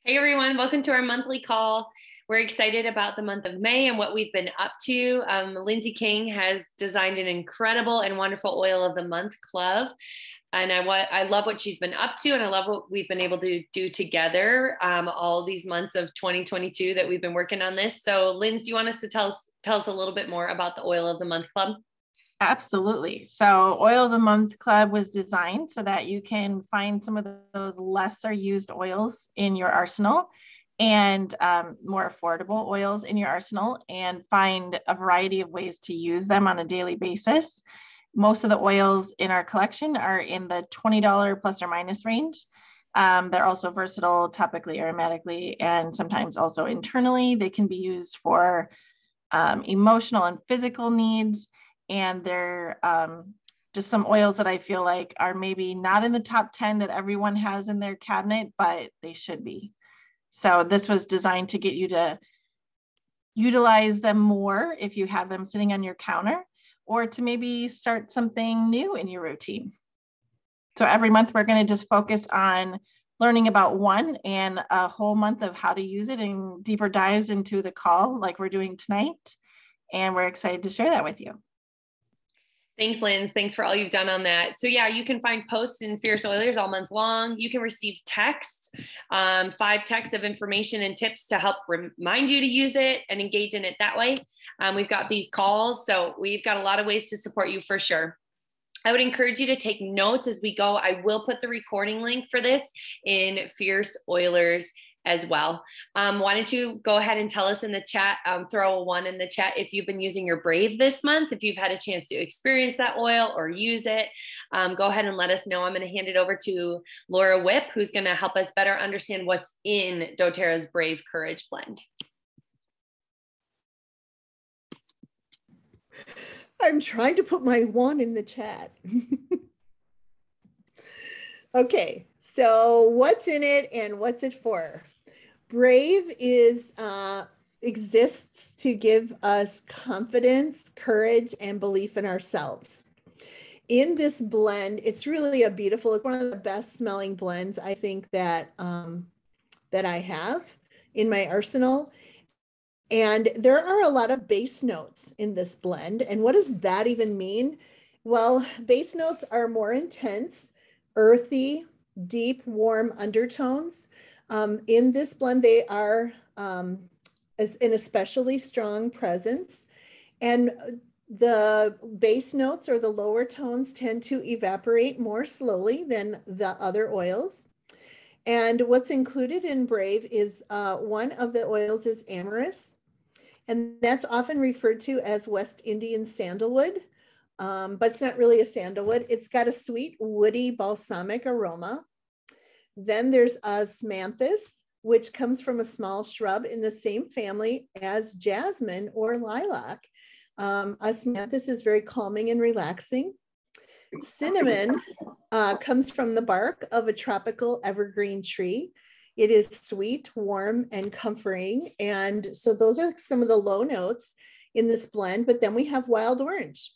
Hey everyone, welcome to our monthly call. We're excited about the month of May and what we've been up to. Lindsay King has designed an incredible and wonderful Oil of the Month club. And I love what she's been up to, and I love what we've been able to do together all these months of 2022 that we've been working on this. So Lindsay, do you want us to tell us a little bit more about the Oil of the Month club? Absolutely. So Oil of the Month Club was designed so that you can find some of those lesser used oils in your arsenal and more affordable oils in your arsenal, and find a variety of ways to use them on a daily basis. Most of the oils in our collection are in the $20 plus or minus range. They're also versatile topically, aromatically, and sometimes also internally. They can be used for emotional and physical needs. And they're just some oils that I feel like are maybe not in the top 10 that everyone has in their cabinet, but they should be. So this was designed to get you to utilize them more if you have them sitting on your counter, or to maybe start something new in your routine. So every month we're going to just focus on learning about one, and a whole month of how to use it and deeper dives into the call like we're doing tonight. And we're excited to share that with you. Thanks, Linz. Thanks for all you've done on that. So yeah, you can find posts in Fierce Oilers all month long. You can receive texts, 5 texts of information and tips to help remind you to use it and engage in it that way. We've got these calls, so we've got a lot of ways to support you for sure. I would encourage you to take notes as we go. I will put the recording link for this in Fierce Oilers as well. Why don't you go ahead and tell us in the chat, throw a 1 in the chat if you've been using your Brave this month, if you've had a chance to experience that oil or use it. Go ahead and let us know. I'm going to hand it over to Laura Whip, who's going to help us better understand what's in doTERRA's Brave Courage blend. I'm trying to put my 1 in the chat. Okay, so what's in it and what's it for? Brave exists to give us confidence, courage, and belief in ourselves. In this blend, it's really a beautiful, it's one of the best smelling blends I think that that I have in my arsenal. And there are a lot of base notes in this blend. And what does that even mean? Well, base notes are more intense, earthy, deep, warm undertones. In this blend, they are an especially strong presence. And the base notes, or the lower tones, tend to evaporate more slowly than the other oils. And what's included in Brave is one of the oils is amyris. And that's often referred to as West Indian sandalwood, but it's not really a sandalwood. It's got a sweet, woody, balsamic aroma. Then there's Osmanthus, which comes from a small shrub in the same family as jasmine or lilac. Osmanthus is very calming and relaxing. Cinnamon comes from the bark of a tropical evergreen tree. It is sweet, warm, and comforting. And so those are some of the low notes in this blend. But then we have wild orange.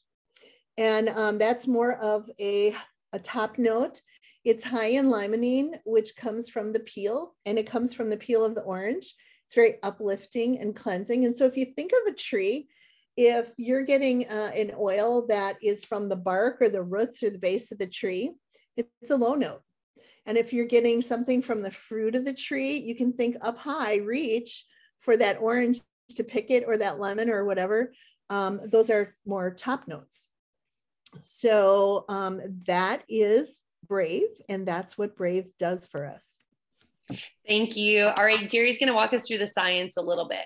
And that's more of a top note. It's high in limonene, which comes from the peel, and it comes from the peel of the orange. It's very uplifting and cleansing. And so if you think of a tree, if you're getting an oil that is from the bark or the roots or the base of the tree, it's a low note. And if you're getting something from the fruit of the tree, you can think up high, reach for that orange to pick it, or that lemon or whatever. Those are more top notes. So that is Brave, and that's what Brave does for us. Thank you. All right, Gary's going to walk us through the science a little bit.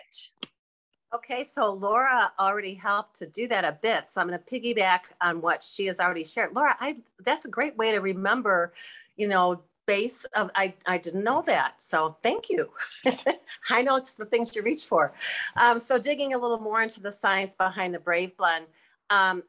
Okay, so Laura already helped to do that a bit, so I'm going to piggyback on what she has already shared. Laura, that's a great way to remember, you know, base of, I didn't know that, so thank you. I know it's the things you reach for. So digging a little more into the science behind the Brave blend,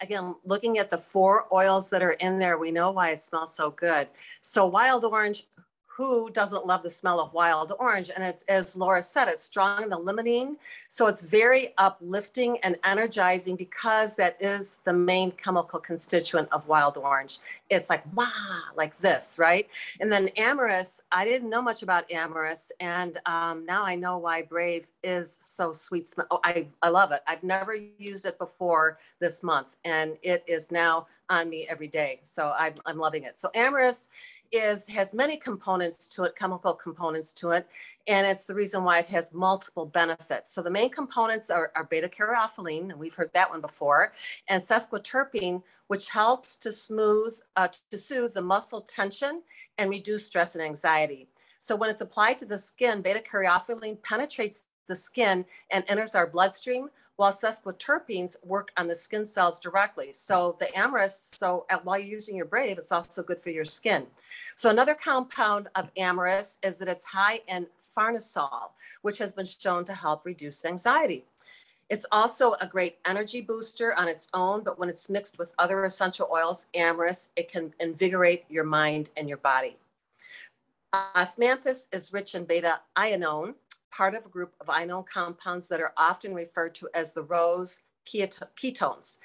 again, looking at the 4 oils that are in there, we know why it smells so good. So wild orange, who doesn't love the smell of wild orange? And it's, as Laura said, it's strong in the limonene. So it's very uplifting and energizing because that is the main chemical constituent of wild orange. It's like, wow, like this, right? And then amyris, I didn't know much about amyris. And now I know why Brave is so sweet smell. Oh, I love it. I've never used it before this month, and it is now on me every day. So I'm loving it. So amyris has many components to it, chemical components to it, and it's the reason why it has multiple benefits. So the main components are beta-caryophyllene, and we've heard that one before, and sesquiterpene, which helps to soothe the muscle tension and reduce stress and anxiety. So when it's applied to the skin, beta-caryophyllene penetrates the skin and enters our bloodstream, while sesquiterpenes work on the skin cells directly. So the amyris, while you're using your Brave, it's also good for your skin. So another compound of amyris is that it's high in farnesol, which has been shown to help reduce anxiety. It's also a great energy booster on its own, but when it's mixed with other essential oils, amyris, it can invigorate your mind and your body. Osmanthus is rich in beta-ionone, part of a group of ionone compounds that are often referred to as the rose ketones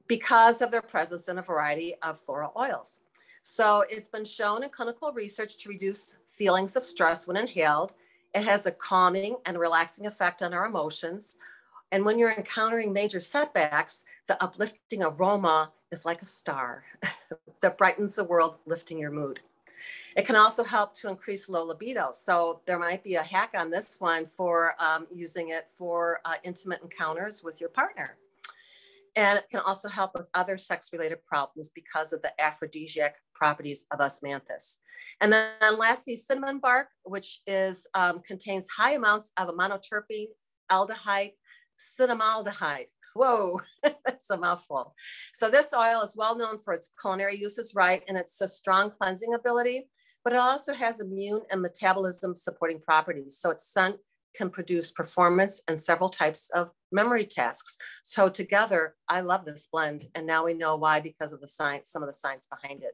because of their presence in a variety of floral oils. So it's been shown in clinical research to reduce feelings of stress when inhaled. It has a calming and relaxing effect on our emotions. And when you're encountering major setbacks, the uplifting aroma is like a star that brightens the world, lifting your mood. It can also help to increase low libido. So there might be a hack on this one for using it for intimate encounters with your partner. And it can also help with other sex-related problems because of the aphrodisiac properties of Osmanthus. And then lastly, cinnamon bark, which contains high amounts of a monoterpene, aldehyde, cinnamaldehyde. Whoa, that's a mouthful. So this oil is well known for its culinary uses, right? And it's a strong cleansing ability, but it also has immune and metabolism supporting properties. So its scent can produce performance and several types of memory tasks. So together, I love this blend. And now we know why, because of the science, some of the science behind it.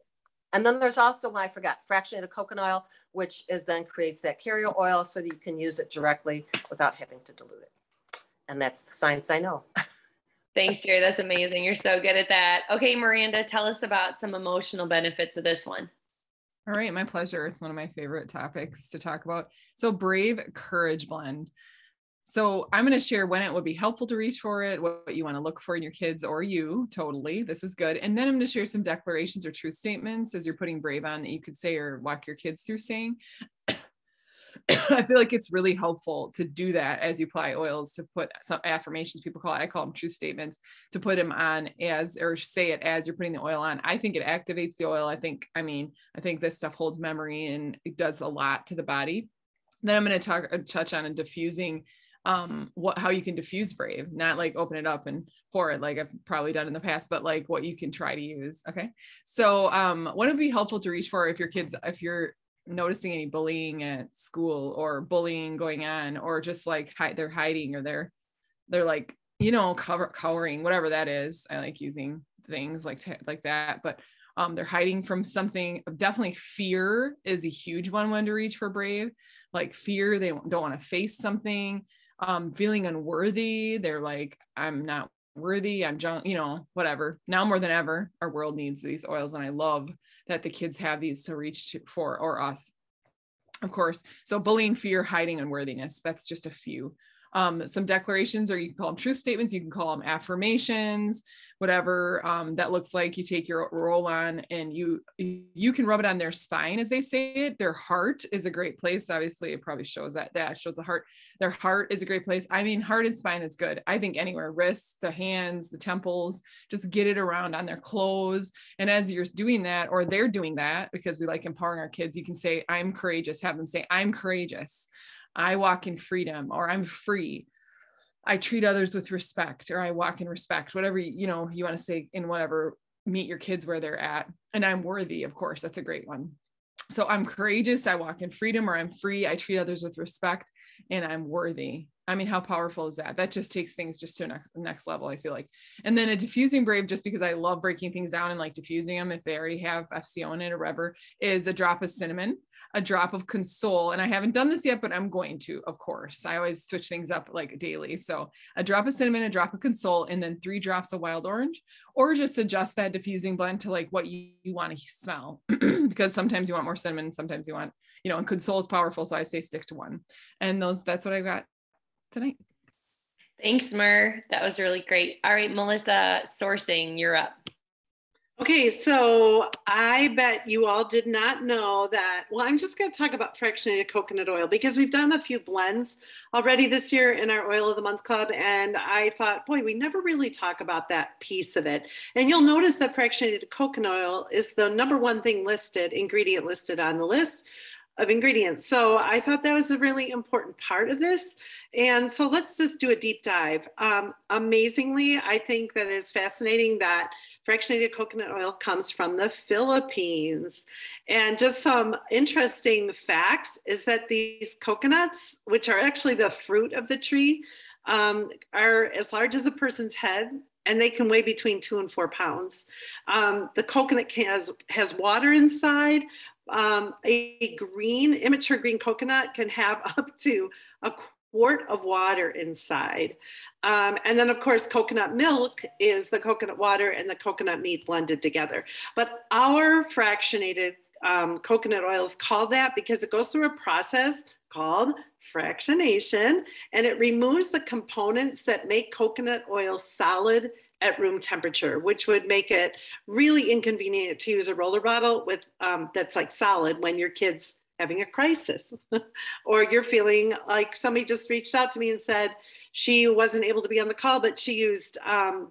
And then there's also, I forgot, fractionated coconut oil, which then creates that carrier oil so that you can use it directly without having to dilute it. And that's the science I know. Thanks, Jerry. That's amazing. You're so good at that. Okay, Miranda, tell us about some emotional benefits of this one. All right, my pleasure. It's one of my favorite topics to talk about. So Brave Courage Blend. So I'm going to share when it would be helpful to reach for it, what you want to look for in your kids or you, totally. This is good. And then I'm going to share some declarations or truth statements as you're putting Brave on that you could say or walk your kids through saying. I feel like it's really helpful to do that as you apply oils, to put some affirmations, people call it, I call them truth statements, to put them on or say it as you're putting the oil on. I think it activates the oil. I think this stuff holds memory and it does a lot to the body. Then I'm going to touch on diffusing, how you can diffuse Brave, not like open it up and pour it like I've probably done in the past, but like what you can try to use. Okay. So what would be helpful to reach for if you're noticing any bullying at school or bullying going on, or just like they're hiding or they're like, cowering, whatever that is. I like using things like that, but they're hiding from something. Definitely fear is a huge one when to reach for Brave. Like fear, they don't want to face something, feeling unworthy. They're like, I'm not worthy, I'm junk, whatever. Now more than ever, our world needs these oils. And I love that the kids have these to reach for, or us, of course. So bullying, fear, hiding, unworthiness. That's just a few. Some declarations, or you can call them truth statements. You can call them affirmations, whatever that looks like. You take your roll on and you can rub it on their spine as they say it. Their heart is a great place. Obviously, it probably shows that shows the heart. Their heart is a great place. I mean, heart and spine is good. I think anywhere, wrists, the hands, the temples, just get it around on their clothes. And as you're doing that, or they're doing that, because we like empowering our kids, you can say, I'm courageous. Have them say, I'm courageous. I walk in freedom, or I'm free. I treat others with respect, or I walk in respect, whatever, you want to say in whatever, meet your kids where they're at. And I'm worthy, of course, that's a great one. So I'm courageous, I walk in freedom, or I'm free, I treat others with respect, and I'm worthy. I mean, how powerful is that? That just takes things just to a next level, I feel like. And then a diffusing Brave, just because I love breaking things down and like diffusing them, if they already have FCO in it or whatever, is a drop of cinnamon. a drop of Console. And I haven't done this yet, but I'm going to, of course. I always switch things up like daily. So a drop of cinnamon, a drop of Console, and then 3 drops of wild orange, or just adjust that diffusing blend to like what you want to smell. Because sometimes you want more cinnamon, sometimes you want, you know, and Console is powerful. So I say stick to one. And that's what I got tonight. Thanks, Mer. That was really great. All right, Melissa, sourcing, you're up. Okay, so I bet you all did not know that. Well, I'm just going to talk about fractionated coconut oil because we've done a few blends already this year in our Oil of the Month Club. And I thought, boy, we never really talk about that piece of it. And you'll notice that fractionated coconut oil is the #1 thing listed, ingredient listed on the list of ingredients. So I thought that was a really important part of this. And so let's just do a deep dive. Amazingly, I think that it's fascinating that fractionated coconut oil comes from the Philippines. And just some interesting facts is that these coconuts, which are actually the fruit of the tree, are as large as a person's head, and they can weigh between 2 and 4 pounds. The coconut has water inside. A immature green coconut can have up to a quart of water inside. And then of course, coconut milk is the coconut water and the coconut meat blended together. But our fractionated coconut oil is called that because it goes through a process called fractionation, and it removes the components that make coconut oil solid at room temperature, which would make it really inconvenient to use a roller bottle with that's like solid when your kid's having a crisis or you're feeling like somebody just reached out to me and said she wasn't able to be on the call, but she used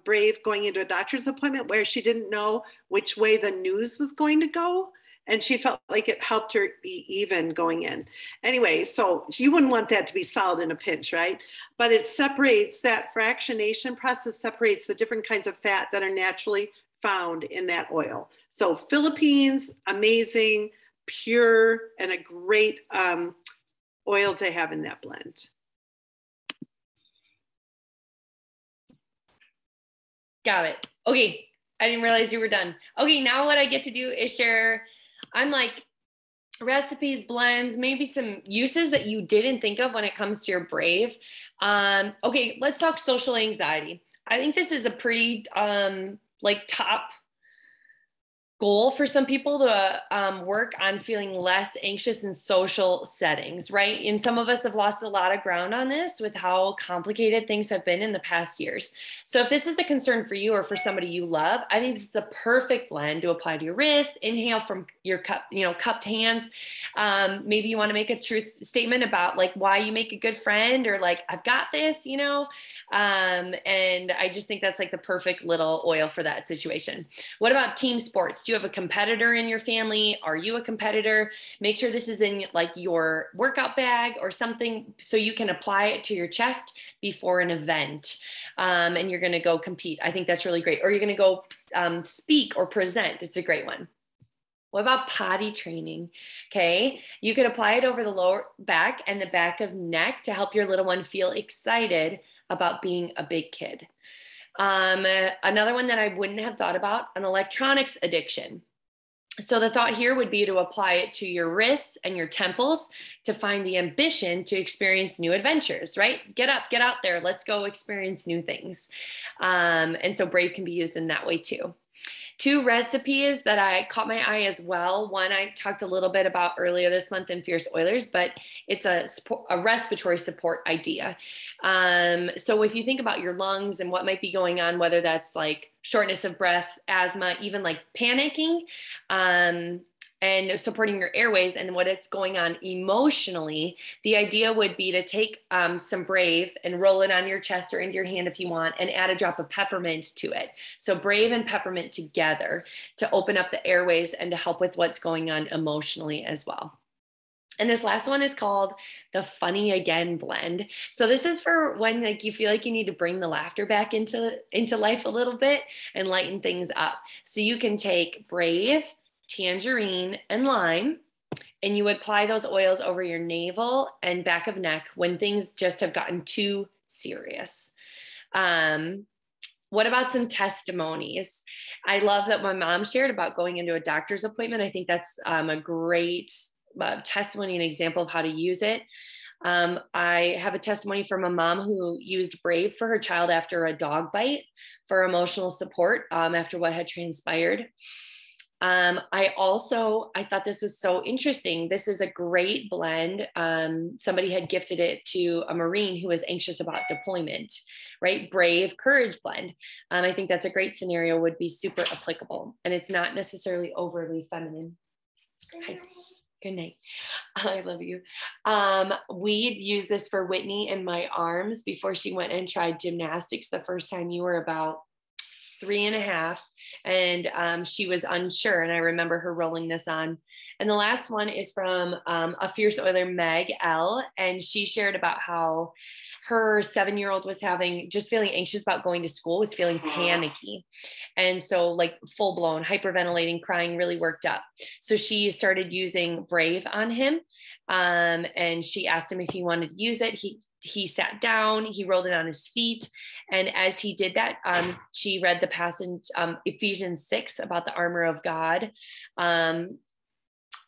Brave going into a doctor's appointment where she didn't know which way the news was going to go. And she felt like it helped her be even going in. Anyway, so you wouldn't want that to be solid in a pinch, right? But it separates, that fractionation process separates the different kinds of fat that are naturally found in that oil. So Philippines, amazing, pure, and a great oil to have in that blend. Got it. Okay, I didn't realize you were done. Okay, now what I get to do is share, I'm like, recipes, blends, maybe some uses that you didn't think of when it comes to your Brave. Okay, let's talk social anxiety. I think this is a pretty like top goal for some people to work on feeling less anxious in social settings, right? And some of us have lost a lot of ground on this with how complicated things have been in the past years. So if this is a concern for you or for somebody you love, I think this is the perfect blend to apply to your wrists, inhale from your cupped hands. Maybe you want to make a truth statement about like why you make a good friend or like, I've got this, and I just think that's like the perfect little oil for that situation. What about team sports? Do you have a competitor in your family? Are you a competitor? Make sure this is in like your workout bag or something so you can apply it to your chest before an event. And you're going to go compete. I think that's really great. Or you're going to go speak or present. It's a great one. What about potty training? Okay, you could apply it over the lower back and the back of neck to help your little one feel excited about being a big kid. Another one that I wouldn't have thought about, an electronics addiction. So the thought here would be to apply it to your wrists and your temples to find the ambition to experience new adventures, right? Get up, get out there. Let's go experience new things. And so Brave can be used in that way too. 2 recipes that I caught my eye as well. One I talked a little bit about earlier this month in Fierce Oilers, but it's a respiratory support idea. So if you think about your lungs and what might be going on, whether that's like shortness of breath, asthma, even like panicking, and supporting your airways and what it's going on emotionally, the idea would be to take some Brave and roll it on your chest or into your hand if you want, and add a drop of peppermint to it. So Brave and peppermint together to open up the airways and to help with what's going on emotionally as well. And this last one is called the Funny Again blend. So this is for when like you feel like you need to bring the laughter back into life a little bit and lighten things up. So you can take Brave, tangerine, and lime, and you would apply those oils over your navel and back of neck when things just have gotten too serious. What about some testimonies? I love that my mom shared about going into a doctor's appointment. I think that's a great testimony and example of how to use it. I have a testimony from a mom who used Brave for her child after a dog bite for emotional support after what had transpired. I thought this was so interesting. This is a great blend. Somebody had gifted it to a Marine who was anxious about deployment, right? Brave Courage blend. I think that's a great scenario, would be super applicable, and it's not necessarily overly feminine. Hi. Good night. I love you. We'd use this for Whitney in my arms before she went and tried gymnastics the first time. You were about 3.5, and she was unsure. And I remember her rolling this on. And the last one is from a Fierce Oiler, Meg L. And she shared about how her 7-year-old was feeling anxious about going to school, was feeling panicky. And so like full blown hyperventilating, crying, really worked up. So she started using Brave on him. And she asked him if he wanted to use it. He sat down, he rolled it on his feet. And as he did that, she read the passage, Ephesians 6, about the armor of God.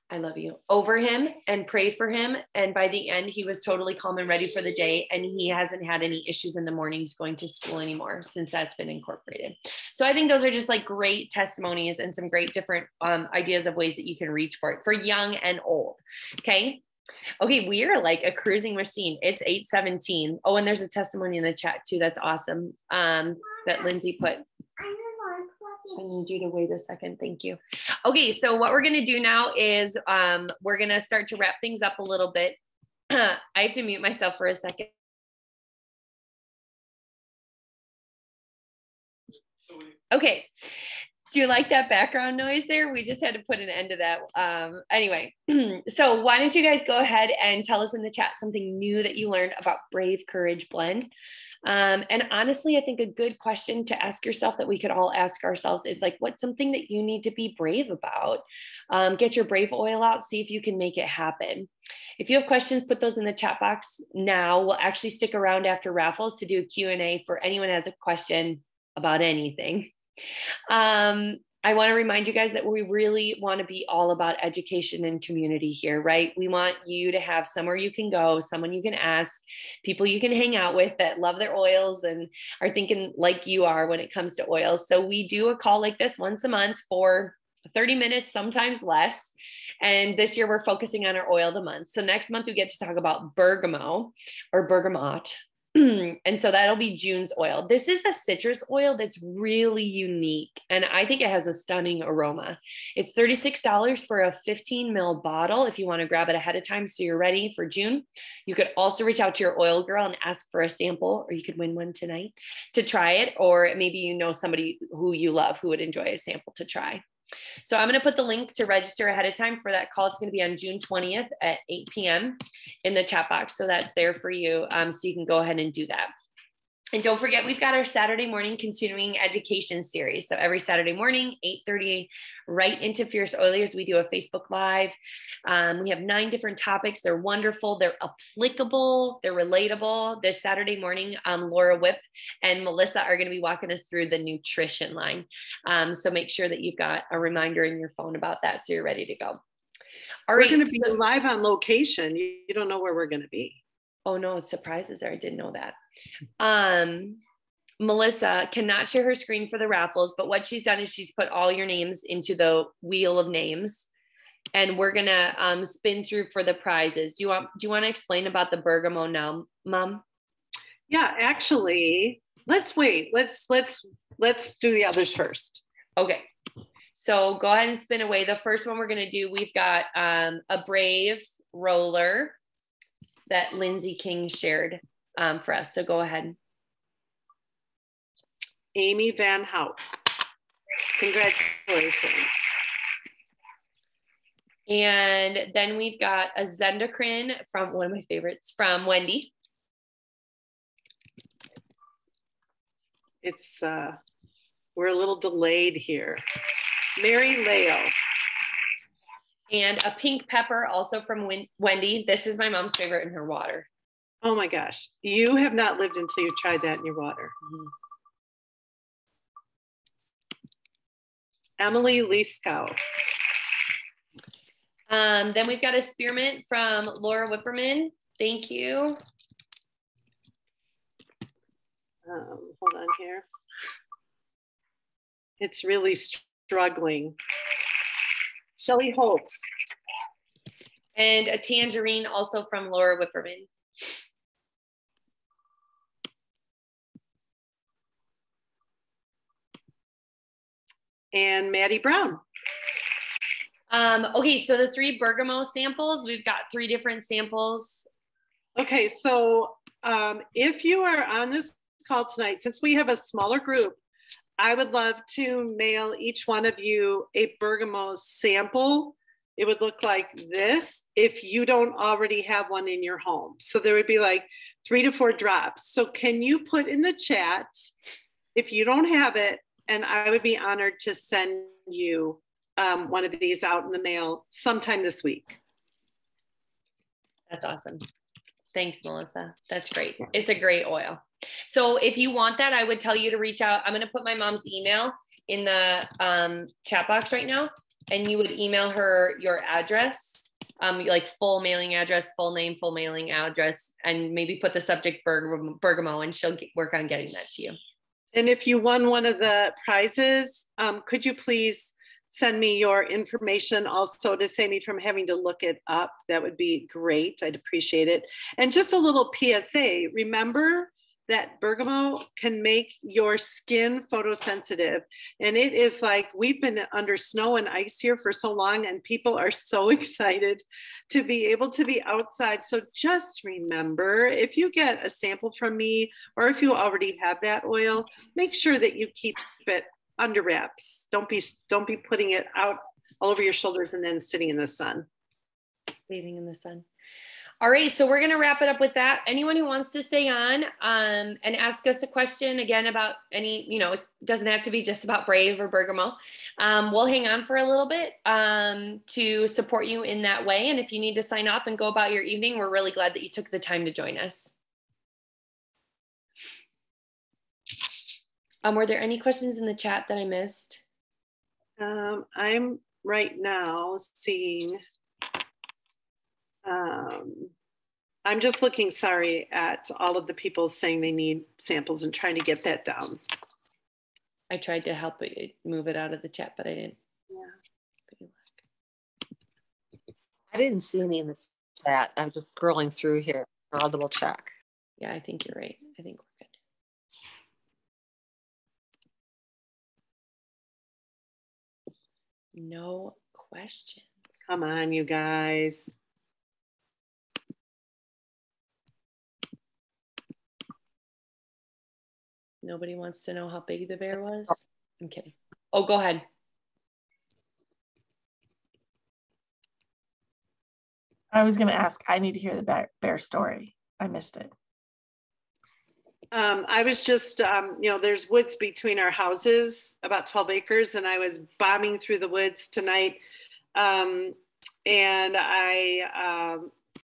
I love you, over him, and pray for him. And by the end, he was totally calm and ready for the day. And he hasn't had any issues in the mornings going to school anymore since that's been incorporated. So I think those are just like great testimonies and some great different ideas of ways that you can reach for it for young and old. Okay. Okay. We are like a cruising machine. It's 8:17. Oh, and there's a testimony in the chat too. That's awesome. That Lindsay put. I need you to wait a second. Thank you. Okay, so what we're going to do now is we're going to start to wrap things up a little bit. I have to mute myself for a second. Okay. Do you like that background noise there? We just had to put an end to that. Anyway, so why don't you guys go ahead and tell us in the chat something new that you learned about Brave Courage blend. And honestly, I think a good question to ask yourself that we could all ask ourselves is like, what's something that you need to be brave about? Get your Brave oil out, see if you can make it happen. If you have questions, put those in the chat box now. We'll actually stick around after Raffles to do a Q&A for anyone who has a question about anything. I want to remind you guys that we really want to be all about education and community here, right? We want you to have somewhere you can go, someone you can ask, people you can hang out with that love their oils and are thinking like you are when it comes to oils. So we do a call like this once a month for 30 minutes, sometimes less. And this year we're focusing on our oil of the month. So next month we get to talk about bergamot or bergamot. And so that'll be June's oil. This is a citrus oil that's really unique. And I think it has a stunning aroma. It's $36 for a 15 ml bottle if you want to grab it ahead of time so you're ready for June. You could also reach out to your oil girl and ask for a sample, or you could win one tonight to try it. Or maybe you know somebody who you love who would enjoy a sample to try. So I'm going to put the link to register ahead of time for that call. It's going to be on June 20th at 8 p.m. in the chat box. So that's there for you. So you can go ahead and do that. And don't forget, we've got our Saturday morning continuing education series. So every Saturday morning, 8:30, right into Fierce Oilers, we do a Facebook Live. We have 9 different topics. They're wonderful. They're applicable. They're relatable. This Saturday morning, Laura Whip and Melissa are going to be walking us through the nutrition line. So make sure that you've got a reminder in your phone about that so you're ready to go. All right. We're going to be live on location. You don't know where we're going to be. Oh no, it surprises her. I didn't know that. Melissa cannot share her screen for the raffles, but what she's done is she's put all your names into the wheel of names, and we're gonna spin through for the prizes. Do you want to explain about the bergamot now, Mom? Yeah, actually, let's wait. Let's do the others first. Okay. So go ahead and spin away. The first one we're gonna do, we've got a Brave roller that Lindsay King shared for us. So go ahead. Amy Van Hout. Congratulations. And then we've got a Zendocrine from one of my favorites, from Wendy. It's, we're a little delayed here. Mary Leo. And a pink pepper also from Wendy. This is my mom's favorite in her water. Oh my gosh. You have not lived until you tried that in your water. Mm-hmm. Emily Liskow. Then we've got a spearmint from Laura Whipperman. Thank you. Hold on here. It's really struggling. Shelly Hopes. And a tangerine also from Laura Whipperman. And Maddie Brown. Okay, so the 3 bergamot samples, we've got 3 different samples. Okay, so if you are on this call tonight, since we have a smaller group, I would love to mail each one of you a bergamot sample. It would look like this if you don't already have one in your home. So there would be like 3 to 4 drops. So can you put in the chat if you don't have it, and I would be honored to send you one of these out in the mail sometime this week. That's awesome. Thanks, Melissa. That's great. It's a great oil. So if you want that, I would tell you to reach out. I'm going to put my mom's email in the chat box right now, and you would email her your address, like full mailing address, full name, full mailing address, and maybe put the subject bergamot, and she'll work on getting that to you. And if you won one of the prizes, could you please send me your information also to save me from having to look it up? That would be great. I'd appreciate it. And just a little PSA, remember that bergamot can make your skin photosensitive. And it is like, we've been under snow and ice here for so long, and people are so excited to be able to be outside. So just remember, if you get a sample from me, or if you already have that oil, make sure that you keep it under wraps. Don't be putting it out all over your shoulders and then sitting in the sun. Bathing in the sun. All right, so we're going to wrap it up with that. Anyone who wants to stay on and ask us a question again about any, it doesn't have to be just about Brave or Bergamo. We'll hang on for a little bit to support you in that way. And if you need to sign off and go about your evening, we're really glad that you took the time to join us. Were there any questions in the chat that I missed? I'm right now seeing, I'm just looking, sorry, at all of the people saying they need samples and trying to get that down. I tried to help it move it out of the chat, but I didn't. Yeah. I didn't see any in the chat. I'm just scrolling through here. I'll double check. Yeah, I think you're right. I think we're good. No questions. Come on, you guys. Nobody wants to know how big the bear was? I'm kidding. Oh, go ahead. I was going to ask, I need to hear the bear story. I missed it. I was just, there's woods between our houses, about 12 acres, and I was bombing through the woods tonight. And I